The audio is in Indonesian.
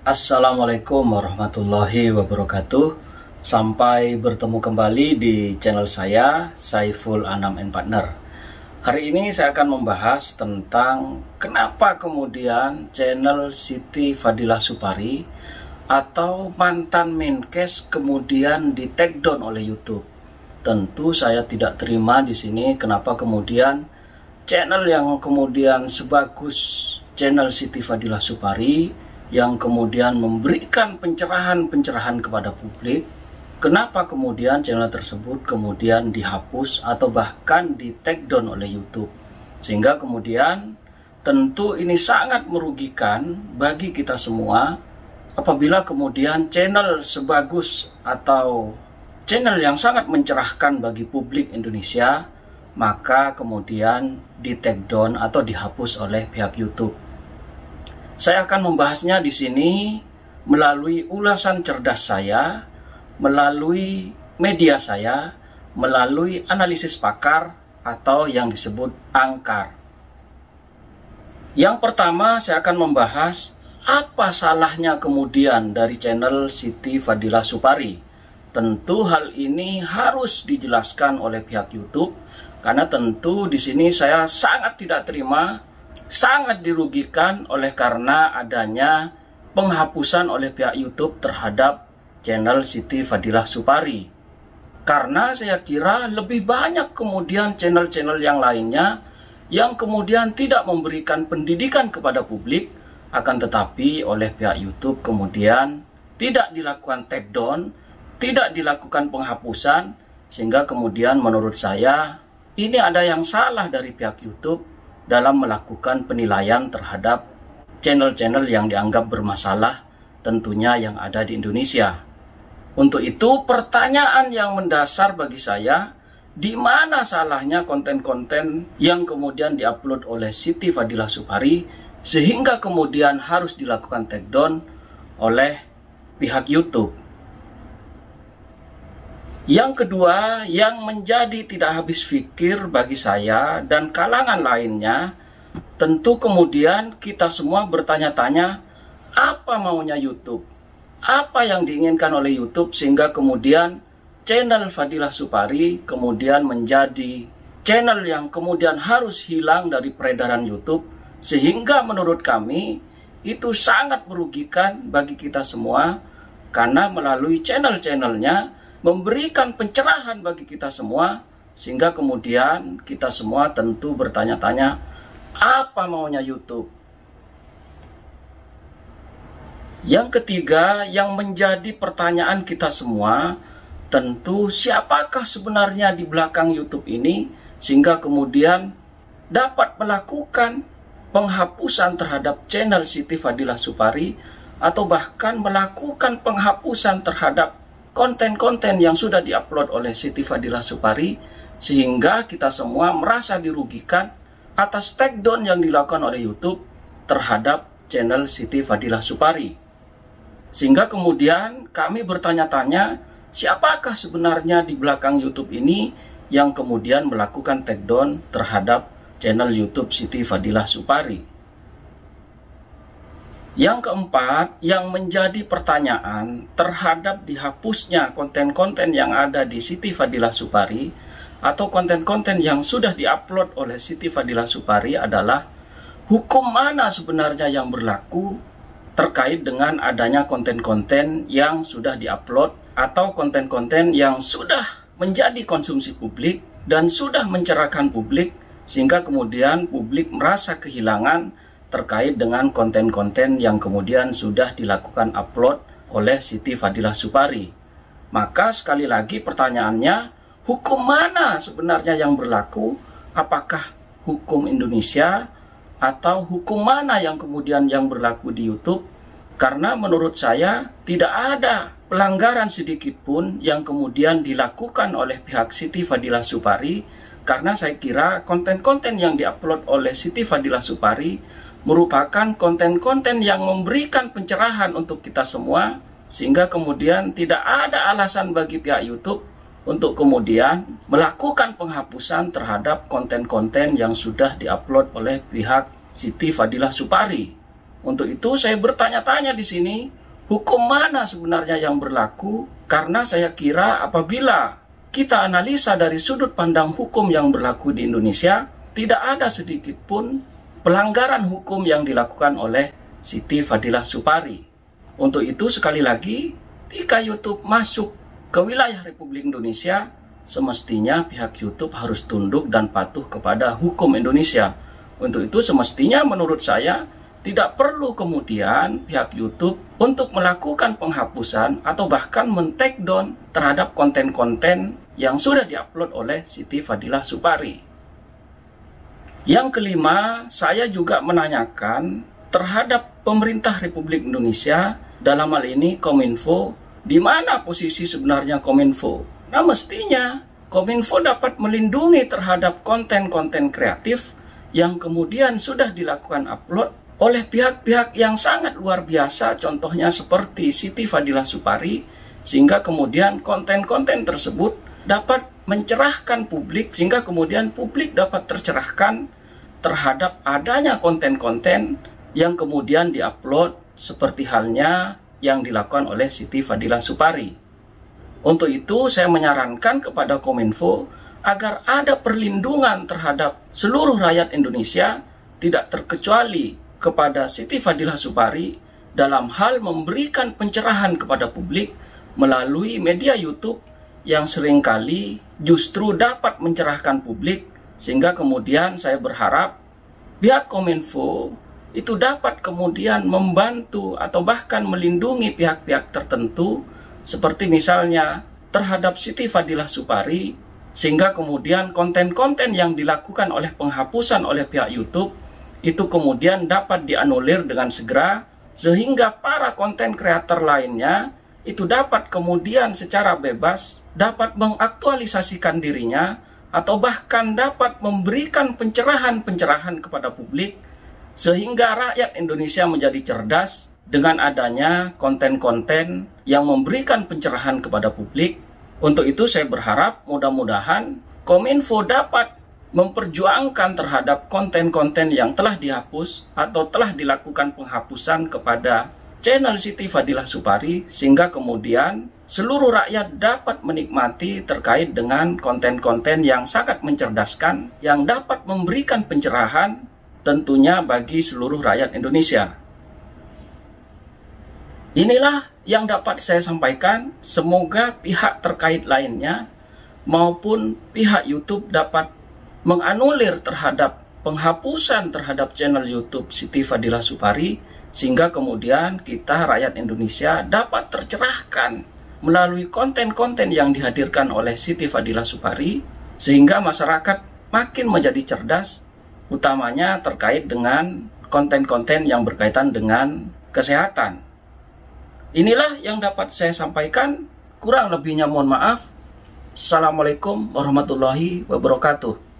Assalamualaikum warahmatullahi wabarakatuh. Sampai bertemu kembali di channel saya, Saiful Anam and Partner. Hari ini saya akan membahas tentang kenapa kemudian channel Siti Fadilah Supari atau mantan Menkes kemudian di take down oleh YouTube. Tentu saya tidak terima di sini kenapa kemudian channel yang kemudian sebagus channel Siti Fadilah Supari yang kemudian memberikan pencerahan-pencerahan kepada publik, kenapa kemudian channel tersebut kemudian dihapus atau bahkan di take down oleh YouTube. Sehingga kemudian tentu ini sangat merugikan bagi kita semua apabila kemudian channel sebagus atau channel yang sangat mencerahkan bagi publik Indonesia maka kemudian di take down atau dihapus oleh pihak YouTube. Saya akan membahasnya di sini melalui ulasan cerdas saya, melalui media saya, melalui analisis pakar atau yang disebut angkar. Yang pertama saya akan membahas apa salahnya kemudian dari channel Siti Fadilah Supari. Tentu hal ini harus dijelaskan oleh pihak YouTube karena tentu di sini saya sangat tidak terima, sangat dirugikan oleh karena adanya penghapusan oleh pihak YouTube terhadap channel Siti Fadilah Supari. Karena saya kira lebih banyak kemudian channel-channel yang lainnya yang kemudian tidak memberikan pendidikan kepada publik, akan tetapi oleh pihak YouTube kemudian tidak dilakukan take down, tidak dilakukan penghapusan, sehingga kemudian menurut saya ini ada yang salah dari pihak YouTube dalam melakukan penilaian terhadap channel-channel yang dianggap bermasalah tentunya yang ada di Indonesia. Untuk itu pertanyaan yang mendasar bagi saya, di mana salahnya konten-konten yang kemudian diupload oleh Siti Fadilah Supari sehingga kemudian harus dilakukan take down oleh pihak YouTube. Yang kedua, yang menjadi tidak habis pikir bagi saya dan kalangan lainnya, tentu kemudian kita semua bertanya-tanya, apa maunya YouTube? Apa yang diinginkan oleh YouTube sehingga kemudian channel Fadilah Supari kemudian menjadi channel yang kemudian harus hilang dari peredaran YouTube, sehingga menurut kami itu sangat merugikan bagi kita semua karena melalui channel-channelnya memberikan pencerahan bagi kita semua, sehingga kemudian kita semua tentu bertanya-tanya, apa maunya YouTube? Yang ketiga, yang menjadi pertanyaan kita semua, tentu siapakah sebenarnya di belakang YouTube ini, sehingga kemudian dapat melakukan penghapusan terhadap channel Siti Fadilah Supari, atau bahkan melakukan penghapusan terhadap konten-konten yang sudah diupload oleh Siti Fadilah Supari, sehingga kita semua merasa dirugikan atas take down yang dilakukan oleh YouTube terhadap channel Siti Fadilah Supari. Sehingga kemudian kami bertanya-tanya, siapakah sebenarnya di belakang YouTube ini yang kemudian melakukan take down terhadap channel YouTube Siti Fadilah Supari. Yang keempat, yang menjadi pertanyaan terhadap dihapusnya konten-konten yang ada di Siti Fadilah Supari atau konten-konten yang sudah diupload oleh Siti Fadilah Supari adalah hukum mana sebenarnya yang berlaku terkait dengan adanya konten-konten yang sudah diupload atau konten-konten yang sudah menjadi konsumsi publik dan sudah mencerahkan publik sehingga kemudian publik merasa kehilangan terkait dengan konten-konten yang kemudian sudah dilakukan upload oleh Siti Fadilah Supari. Maka sekali lagi pertanyaannya, hukum mana sebenarnya yang berlaku? Apakah hukum Indonesia atau hukum mana yang kemudian yang berlaku di YouTube? Karena menurut saya tidak ada pelanggaran sedikit pun yang kemudian dilakukan oleh pihak Siti Fadilah Supari, karena saya kira konten-konten yang diupload oleh Siti Fadilah Supari merupakan konten-konten yang memberikan pencerahan untuk kita semua, sehingga kemudian tidak ada alasan bagi pihak YouTube untuk kemudian melakukan penghapusan terhadap konten-konten yang sudah diupload oleh pihak Siti Fadilah Supari. Untuk itu saya bertanya-tanya di sini, hukum mana sebenarnya yang berlaku? Karena saya kira apabila kita analisa dari sudut pandang hukum yang berlaku di Indonesia, tidak ada sedikit pun pelanggaran hukum yang dilakukan oleh Siti Fadilah Supari. Untuk itu sekali lagi, ketika YouTube masuk ke wilayah Republik Indonesia, semestinya pihak YouTube harus tunduk dan patuh kepada hukum Indonesia. Untuk itu semestinya menurut saya tidak perlu kemudian pihak YouTube untuk melakukan penghapusan atau bahkan men-take down terhadap konten-konten yang sudah diupload oleh Siti Fadilah Supari. Yang kelima, saya juga menanyakan terhadap pemerintah Republik Indonesia, dalam hal ini Kominfo, di mana posisi sebenarnya Kominfo? Nah, mestinya Kominfo dapat melindungi terhadap konten-konten kreatif yang kemudian sudah dilakukan upload oleh pihak-pihak yang sangat luar biasa, contohnya seperti Siti Fadilah Supari, sehingga kemudian konten-konten tersebut dapat mencerahkan publik, sehingga kemudian publik dapat tercerahkan terhadap adanya konten-konten yang kemudian diupload seperti halnya yang dilakukan oleh Siti Fadilah Supari. Untuk itu saya menyarankan kepada Kominfo agar ada perlindungan terhadap seluruh rakyat Indonesia, tidak terkecuali kepada Siti Fadilah Supari, dalam hal memberikan pencerahan kepada publik melalui media YouTube yang seringkali justru dapat mencerahkan publik, sehingga kemudian saya berharap pihak Kominfo itu dapat kemudian membantu atau bahkan melindungi pihak-pihak tertentu seperti misalnya terhadap Siti Fadilah Supari, sehingga kemudian konten-konten yang dilakukan oleh penghapusan oleh pihak YouTube itu kemudian dapat dianulir dengan segera, sehingga para konten kreator lainnya itu dapat kemudian secara bebas dapat mengaktualisasikan dirinya atau bahkan dapat memberikan pencerahan-pencerahan kepada publik, sehingga rakyat Indonesia menjadi cerdas dengan adanya konten-konten yang memberikan pencerahan kepada publik. Untuk itu saya berharap mudah-mudahan Kominfo dapat memperjuangkan terhadap konten-konten yang telah dihapus atau telah dilakukan penghapusan kepada channel Siti Fadilah Supari, sehingga kemudian seluruh rakyat dapat menikmati terkait dengan konten-konten yang sangat mencerdaskan, yang dapat memberikan pencerahan tentunya bagi seluruh rakyat Indonesia. Inilah yang dapat saya sampaikan. Semoga pihak terkait lainnya maupun pihak YouTube dapat menganulir terhadap penghapusan terhadap channel YouTube Siti Fadilah Supari, sehingga kemudian kita rakyat Indonesia dapat tercerahkan melalui konten-konten yang dihadirkan oleh Siti Fadilah Supari, sehingga masyarakat makin menjadi cerdas, utamanya terkait dengan konten-konten yang berkaitan dengan kesehatan. Inilah yang dapat saya sampaikan, kurang lebihnya mohon maaf. Assalamualaikum warahmatullahi wabarakatuh.